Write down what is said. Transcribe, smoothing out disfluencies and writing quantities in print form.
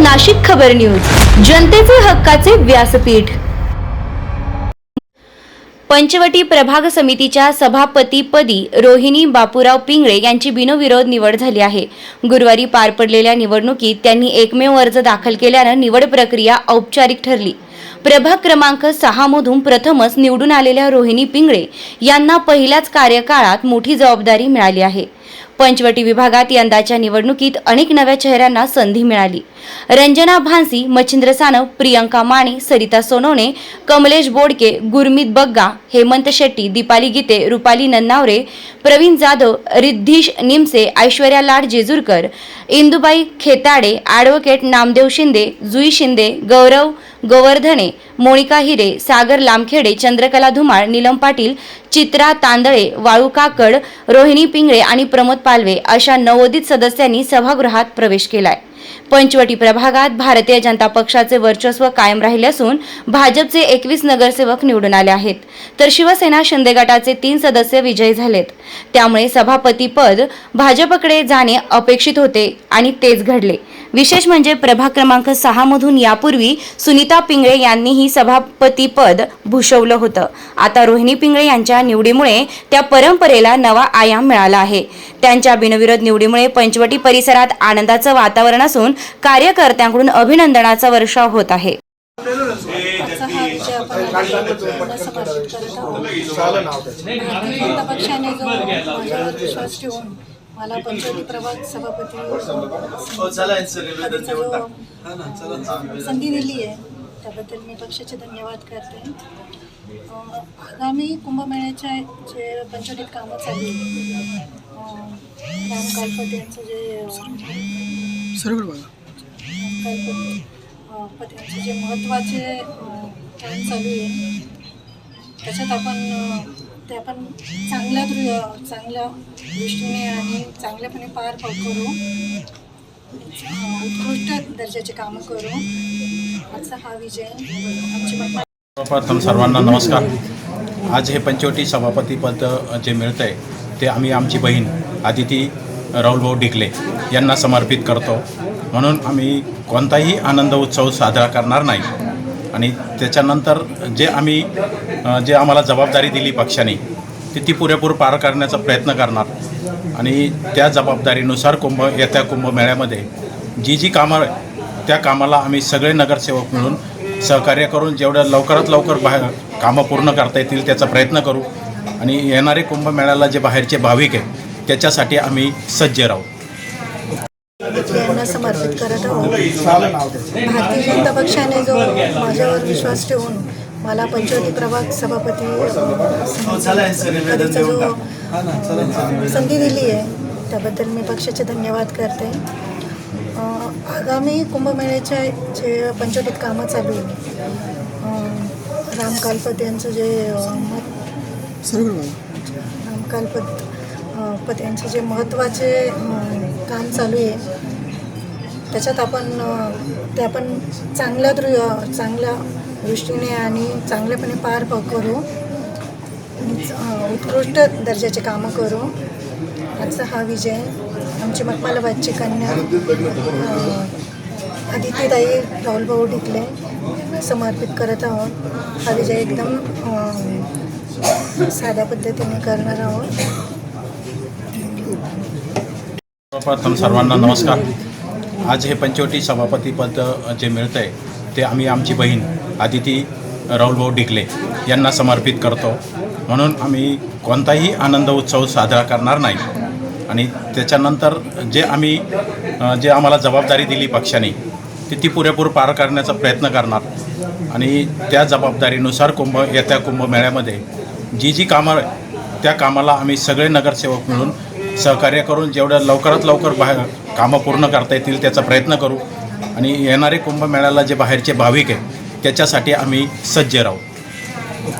नाशिक खबर न्यूज, जनतेचे हक्काचे व्यासपीठ। पंचवटी प्रभाग समितीच्या सभापतीपदी रोहिणी बापूराव पिंगळे यांची बिनविरोध निवड झाली आहे। गुरुवारी पार पडलेल्या निवडणुकीत त्यांनी एकमेव अर्ज दाखल केल्याने निवड प्रक्रिया औपचारिक ठरली। प्रभाग क्रमांक 6 मधून प्रथमच निवडून आलेल्या रोहिणी पिंगळे यांना पहिल्याच कार्यकाळात मोठी जबाबदारी मिळाली आहे। पंचवटी विभागात यंदाच्या निवडणुकीत अनेक नव्या चेहऱ्यांना संधी मिळाली। रंजना भानसी, मच्छिंद्र सानप, प्रियंका माने, सरिता सोनवणे, कमलेश बोडके, गुरमीत बग्गा, हेमंत शेट्टी, दीपाली गीते, रुपाली नन्नावरे, प्रवीण जाधव, रिद्धीश निमसे, ऐश्वर्या लाड जेजुरकर, इंदुबाई खेताडे, ॲडव्होकेट नामदेव शिंदे, जुई शिंदे, गौरव गोवर्धने, मोनिका हिरे, सागर लामखेडे, चंद्रकला धुमाळ, नीलम पाटील, चित्रा तांदळे, वाळू काकड, रोहिणी पिंगळे आणि प्रमोद पालवे अशा नवोदित सदस्यांनी सभागृहात प्रवेश केलाय। पंचवटी प्रभागात भारतीय जनता पक्षाचे वर्चस्व कायम राहिले असून भाजपचे 21 नगरसेवक निवडून आले आहेत, तर शिवसेना शिंदे गटाचे 3 सदस्य विजयी झालेत। त्यामुळे सभापतीपद भाजपकडे जाणे अपेक्षित होते आणि तेच घडले। विशेष म्हणजे प्रभाग क्रमांक 6 मधून यापूर्वी सुनीता पिंगळे यांनीही सभापतीपद भूषवलं होतं। आता रोहिणी पिंगळे यांच्या निवडीमुळे त्या परंपरेला नवा आयाम मिळाला आहे। त्यांच्या बिनविरोध निवडीमुळे पंचवटी परिसरात आनंदाचं वातावरण असून कार्यकर्त्यांकडून अभिनंदनाचा वर्षाव होत आहे। मला पंचवटी प्रभाग सभापती संधी दिली आहे त्याबद्दल मी पक्षाचे धन्यवाद करते। आगामी कुंभमेळ्याच्या जे पंचवटीत कामं चालू राम कालपट यांचं जे यांचे जे महत्त्वाचे काम चालू आहे त्याच्यात आपण चांगल्या दृष्टीने आणि चांगल्यापणे पार करू, उत्कृष्ट दर्जाचे कामं करू। आजचा हा विजय आमची प्रथम सर्वांना नमस्कार। आज हे पंचवटी सभापतीपद जे मिळतं आहे ते आम्ही आमची बहीण आदिती राहुलभाऊ डिकले यांना समर्पित करतो। म्हणून आम्ही कोणताही आनंद उत्सव साजरा करणार नाही आणि त्याच्यानंतर जे आम्हाला जबाबदारी दिली पक्षाने ती पुरेपूर पार करण्याचा प्रयत्न करणार आणि त्या जबाबदारीनुसार येत्या कुंभमेळ्यामध्ये जी कामं त्या कामाला आम्ही सगळे नगरसेवक मिळून सहकार्य करून जेवढ्या लवकरात लवकर कामं पूर्ण करता येतील त्याचा प्रयत्न करू आणि येणारे कुंभमेळ्याला जे बाहेरचे भाविक आहेत त्याच्यासाठी आम्ही सज्ज राहू। यांना समर्पित करत आहोत। भारतीय जनता पक्षाने जो माझ्यावर विश्वास ठेवून मला पंचवटी प्रभाग सभापती जो संधी दिली आहे त्याबद्दल मी पक्षाचे धन्यवाद करते। आगामी कुंभमेळ्याच्या जे पंचवटीत कामं चालू राम कालपट यांचं जे रामकालपत यांचे जे महत्त्वाचे काम चालू आहे त्याच्यात आपण चांगल्या दृष्टीने आणि चांगल्यापणे पार करू, उत्कृष्ट दर्जाचे कामं करू। आजचा हा विजय आमची मकमालाबादची कन्या आदितीताई राहुलभाऊ डिकले समर्पित करत आहोत। हा विजय एकदम साध्या पद्धतीने करणार आहोत। प्रथम सर्वांना नमस्कार। आज हे पंचवटी सभापतीपद जे मिळतं आहे ते आम्ही आमची बहीण आदिती राहुलभाऊ डिकले यांना समर्पित करतो। म्हणून आम्ही कोणताही आनंद उत्सव साजरा करणार नाही आणि त्याच्यानंतर जे आम्हाला जबाबदारी दिली पक्षाने ती पुरेपूर पार करण्याचा प्रयत्न करणार आणि त्या जबाबदारीनुसार येत्या कुंभमेळ्यामध्ये जी कामं त्या कामाला आम्ही सगळे नगरसेवक मिळून सहकार्य करून जेवढ्या लवकरात लवकर कामं पूर्ण करता येतील त्याचा प्रयत्न करू आणि येणारे कुंभमेळ्याला जे बाहेरचे भाविक आहेत त्याच्यासाठी आम्ही सज्ज राहू।